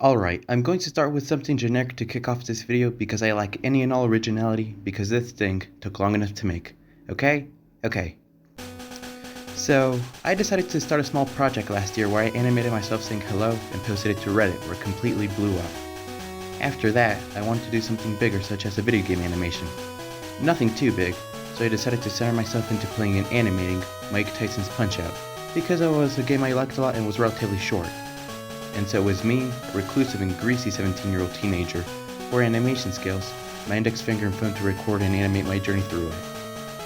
Alright, I'm going to start with something generic to kick off this video because I lack any and all originality because this thing took long enough to make. Okay? Okay. So, I decided to start a small project last year where I animated myself saying hello and posted it to Reddit where it completely blew up. After that, I wanted to do something bigger such as a video game animation. Nothing too big, so I decided to center myself into playing and animating Mike Tyson's Punch-Out! Because it was a game I liked a lot and was relatively short. And so it was me, a reclusive and greasy 17-year-old teenager, for animation skills, my index finger and phone to record and animate my journey through it.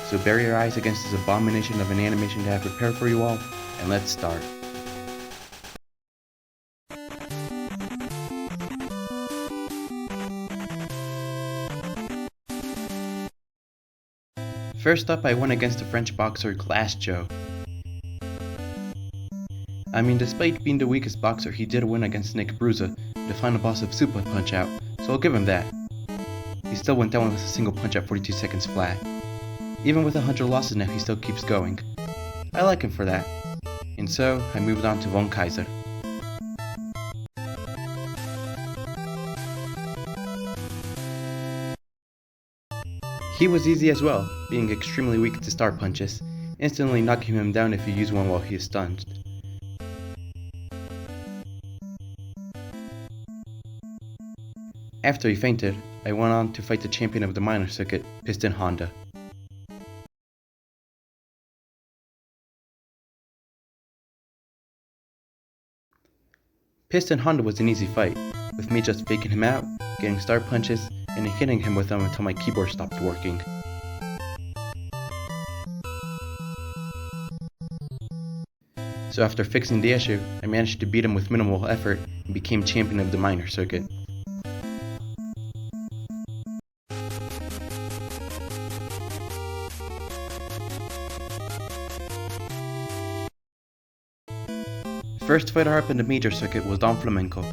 So bury your eyes against this abomination of an animation that I have prepared for you all, and let's start. First up, I went against the French boxer Glass Joe. I mean, despite being the weakest boxer, he did win against Nick Bruza, the final boss of Super Punch-Out!, so I'll give him that. He still went down with a single punch at 42 seconds flat. Even with 100 losses now, he still keeps going. I like him for that. And so, I moved on to Kaiser. He was easy as well, being extremely weak to star punches, instantly knocking him down if you use one while he is stunned. After he fainted, I went on to fight the champion of the minor circuit, Piston Honda. Piston Honda was an easy fight, with me just faking him out, getting star punches, and hitting him with them until my keyboard stopped working. So after fixing the issue, I managed to beat him with minimal effort and became champion of the minor circuit. First fighter up in the major circuit was Flamenco,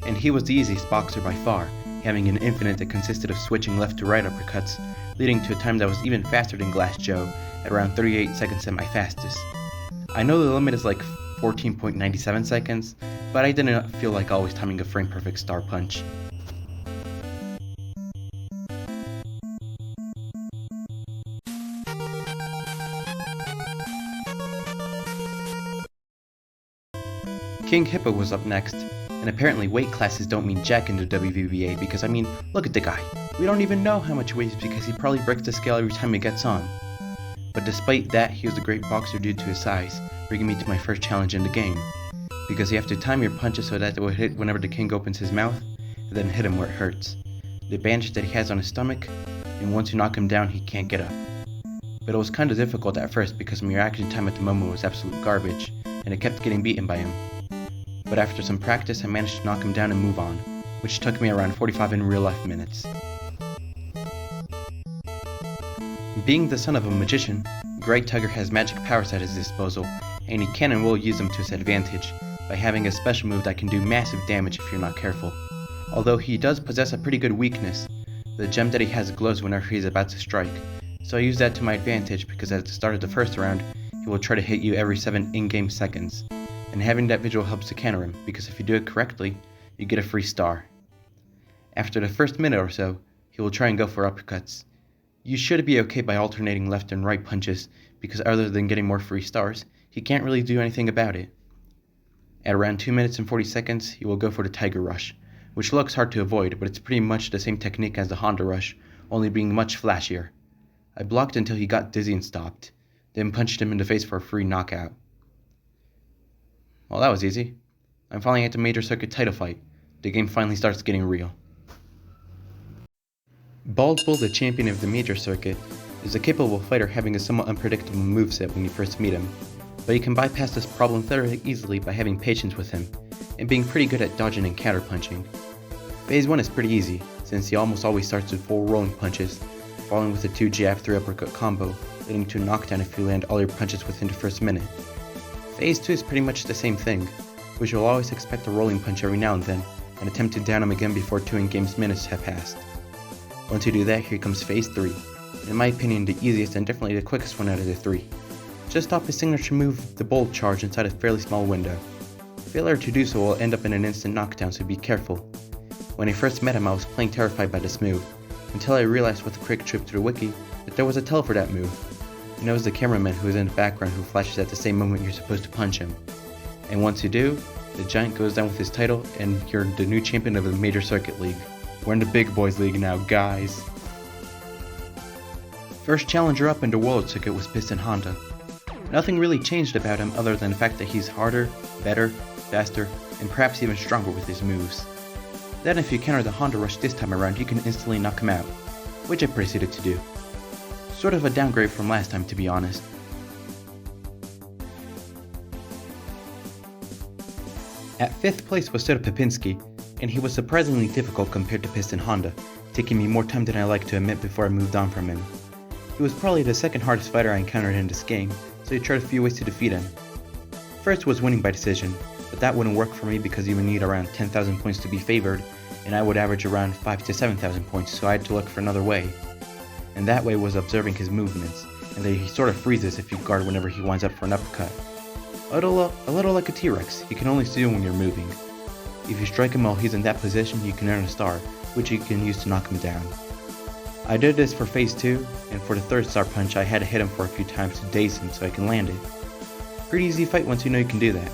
and he was the easiest boxer by far, having an infinite that consisted of switching left to right uppercuts, leading to a time that was even faster than Glass Joe, at around 38 seconds at my fastest. I know the limit is like 14.97 seconds, but I didn't feel like always timing a frame-perfect star punch. King Hippo was up next, and apparently weight classes don't mean jack in the WVBA because I mean, look at the guy. We don't even know how much he weighs because he probably breaks the scale every time he gets on. But despite that, he was a great boxer due to his size, bringing me to my first challenge in the game. Because you have to time your punches so that it will hit whenever the king opens his mouth, and then hit him where it hurts. The bandage that he has on his stomach, and once you knock him down, he can't get up. But it was kinda difficult at first because my reaction time at the moment was absolute garbage, and I kept getting beaten by him. But after some practice, I managed to knock him down and move on, which took me around 45 in real life minutes. Being the son of a magician, Greg Tugger has magic powers at his disposal, and he can and will use them to his advantage, by having a special move that can do massive damage if you're not careful. Although he does possess a pretty good weakness, the gem that he has glows whenever he is about to strike, so I use that to my advantage because at the start of the first round, he will try to hit you every 7 in-game seconds. And having that visual helps to counter him, because if you do it correctly, you get a free star. After the first minute or so, he will try and go for uppercuts. You should be okay by alternating left and right punches, because other than getting more free stars, he can't really do anything about it. At around 2 minutes and 40 seconds, he will go for the Tiger Rush, which looks hard to avoid, but it's pretty much the same technique as the Honda Rush, only being much flashier. I blocked until he got dizzy and stopped, then punched him in the face for a free knockout. Well, that was easy. I'm finally at the major circuit title fight. The game finally starts getting real. Bald Bull, the champion of the major circuit, is a capable fighter having a somewhat unpredictable moveset when you first meet him, but you can bypass this problem fairly easily by having patience with him, and being pretty good at dodging and counterpunching. Phase 1 is pretty easy, since he almost always starts with 4 rolling punches, following with a 2 jab 3 uppercut combo, leading to a knockdown if you land all your punches within the first minute. Phase 2 is pretty much the same thing, which you'll always expect a rolling punch every now and then, and attempt to down him again before 2 in-game's minutes have passed. Once you do that, here comes Phase 3, in my opinion the easiest and definitely the quickest one out of the 3. Just stop his signature move, the bolt charge, inside a fairly small window. Failure to do so will end up in an instant knockdown, so be careful. When I first met him, I was playing terrified by this move, until I realized with a quick trip through the wiki that there was a tell for that move. And it was the cameraman who is in the background who flashes at the same moment you're supposed to punch him. And once you do, the giant goes down with his title and you're the new champion of the Major Circuit League. We're in the big boys league now, guys. First challenger up in the World Circuit was Piston Honda. Nothing really changed about him other than the fact that he's harder, better, faster, and perhaps even stronger with his moves. Then if you counter the Honda Rush this time around, you can instantly knock him out, which I proceeded to do. Sort of a downgrade from last time, to be honest. At 5th place was Popinski, and he was surprisingly difficult compared to Piston Honda, taking me more time than I like to admit before I moved on from him. He was probably the second hardest fighter I encountered in this game, so I tried a few ways to defeat him. First was winning by decision, but that wouldn't work for me because you would need around 10,000 points to be favored, and I would average around 5,000 to 7,000 points, so I had to look for another way. And that way was observing his movements, and that he sort of freezes if you guard whenever he winds up for an uppercut. A little like a T-Rex, he can only see you when you're moving. If you strike him while he's in that position, you can earn a star, which you can use to knock him down. I did this for phase 2, and for the 3rd star punch I had to hit him for a few times to daze him so I can land it. Pretty easy fight once you know you can do that.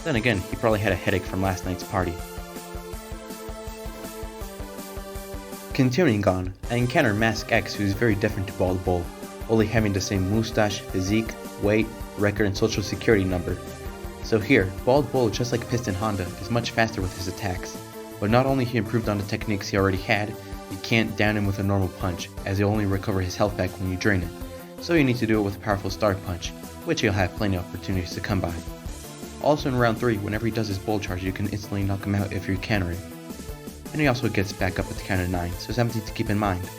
Then again, he probably had a headache from last night's party. Continuing on, I encountered Mask X, who is very different to Bald Bull, only having the same mustache, physique, weight, record, and social security number. So here, Bald Bull, just like Piston Honda, is much faster with his attacks, but not only he improved on the techniques he already had, you can't down him with a normal punch, as he'll only recover his health back when you drain it, so you need to do it with a powerful star punch, which you'll have plenty of opportunities to come by. Also in round 3, whenever he does his bull charge, you can instantly knock him out if you counter it. And he also gets back up at the count of 9, so something to keep in mind.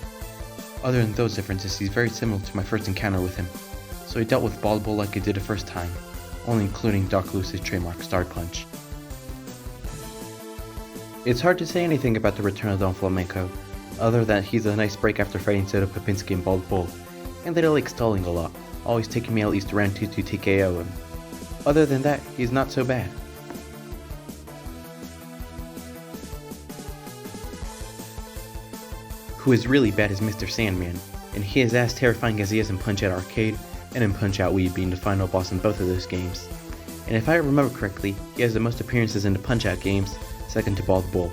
Other than those differences, he's very similar to my first encounter with him, so I dealt with Bald Bull like I did the first time, only including Dark Lucid's trademark Star Punch. It's hard to say anything about the return of Don Flamenco, other than he's a nice break after fighting Popinski and Bald Bull, and that I like stalling a lot, always taking me at least round 2 to TKO him. Other than that, he's not so bad. Who is really bad is Mr. Sandman, and he is as terrifying as he is in Punch-Out Arcade and in Punch-Out Wii, being the final boss in both of those games. And if I remember correctly, he has the most appearances in the Punch-Out games, second to Bald Bull.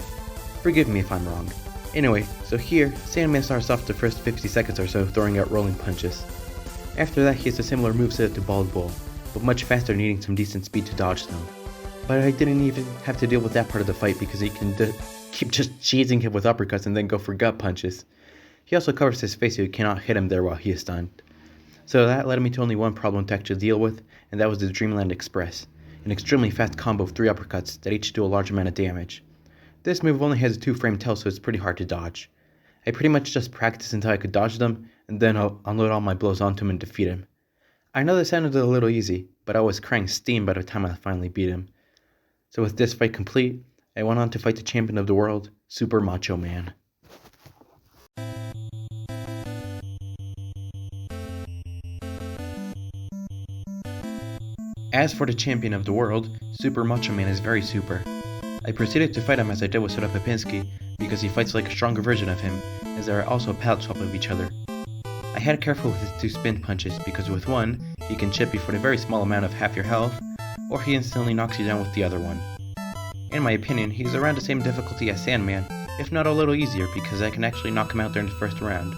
Forgive me if I'm wrong. Anyway, so here, Sandman starts off the first 50 seconds or so throwing out rolling punches. After that, he has a similar moveset to Bald Bull, but much faster, needing some decent speed to dodge them. But I didn't even have to deal with that part of the fight because he can keep just cheesing him with uppercuts and then go for gut punches. He also covers his face so you cannot hit him there while he is stunned. So that led me to only one problem to actually deal with, and that was the Dreamland Express, an extremely fast combo of 3 uppercuts that each do a large amount of damage. This move only has a 2-frame tail, so it's pretty hard to dodge. I pretty much just practiced until I could dodge them, and then I'll unload all my blows onto him and defeat him. I know this sounded a little easy, but I was crying steam by the time I finally beat him. So with this fight complete, I went on to fight the champion of the world, Super Macho Man. As for the champion of the world, Super Macho Man is very super. I proceeded to fight him as I did with Popinski, because he fights like a stronger version of him, as they are also a palette swap of each other. I had to be careful with his 2 spin punches, because with one, he can chip you for the very small amount of half your health, or he instantly knocks you down with the other one. In my opinion, he's around the same difficulty as Sandman, if not a little easier, because I can actually knock him out during the first round.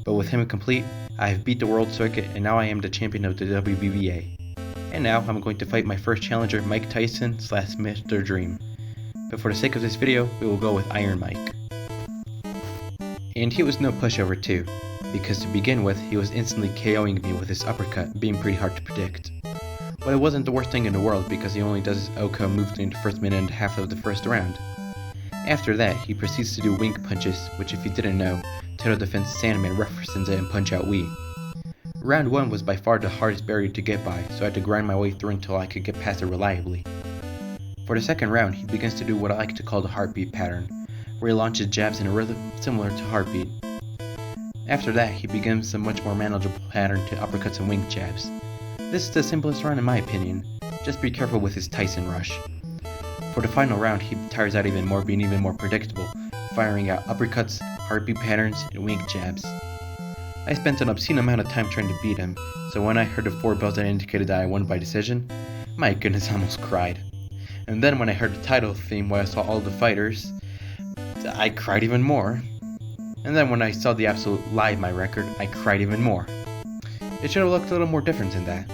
But with him complete, I have beat the World Circuit, and now I am the champion of the WBBA. And now I'm going to fight my first challenger, Mike Tyson / Mr. Dream. But for the sake of this video, we will go with Iron Mike. And he was no pushover too, because to begin with, he was instantly KOing me with his uppercut, being pretty hard to predict. But it wasn't the worst thing in the world because he only does his Oko move in the first minute and a half of the first round. After that, he proceeds to do wink punches, which if you didn't know, Total Defense Sandman references it in Punch-Out Wii. Round 1 was by far the hardest barrier to get by, so I had to grind my way through until I could get past it reliably. For the second round, he begins to do what I like to call the heartbeat pattern, where he launches jabs in a rhythm similar to heartbeat. After that, he begins a much more manageable pattern to uppercuts and wing jabs. This is the simplest round in my opinion, just be careful with his Tyson rush. For the final round, he tires out even more, being even more predictable, firing out uppercuts, heartbeat patterns, and wink jabs. I spent an obscene amount of time trying to beat him, so when I heard the 4 bells that indicated that I won by decision, my goodness, I almost cried. And then when I heard the title theme where I saw all the fighters, I cried even more. And then when I saw the absolute lie of my record, I cried even more. It should have looked a little more different than that.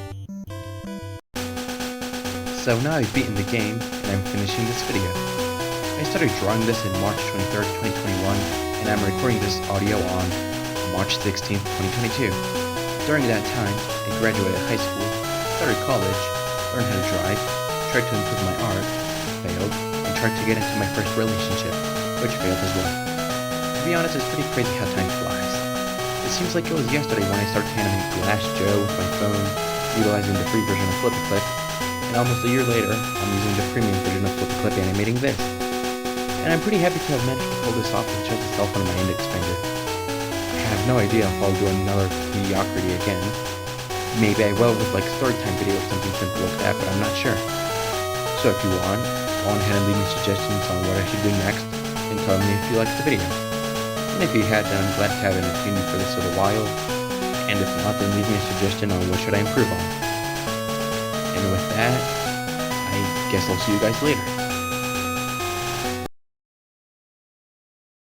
So now I've beaten the game, and I'm finishing this video. I started drawing this in March 23rd, 2021, and I'm recording this audio on March 16th, 2022. During that time, I graduated high school, started college, learned how to drive, tried to improve my art, failed, and tried to get into my first relationship, which failed as well. To be honest, it's pretty crazy how time flies. It seems like it was yesterday when I started animating Glass Joe with my phone, utilizing the free version of Flip-A-Clip, and almost a year later, I'm using the premium version of Flip-A-Clip animating this. And I'm pretty happy to have managed to pull this off with just the cell phone on my index finger. I have no idea if I'll do another mediocrity again. Maybe I will with like a story time video or something simple like that, but I'm not sure. So if you want, go on ahead and leave me suggestions on what I should do next, and tell me if you liked the video. And if you had, then I'm glad to have entertained you for this little while, and if not, then leave me a suggestion on what should I improve on. And with that, I guess I'll see you guys later.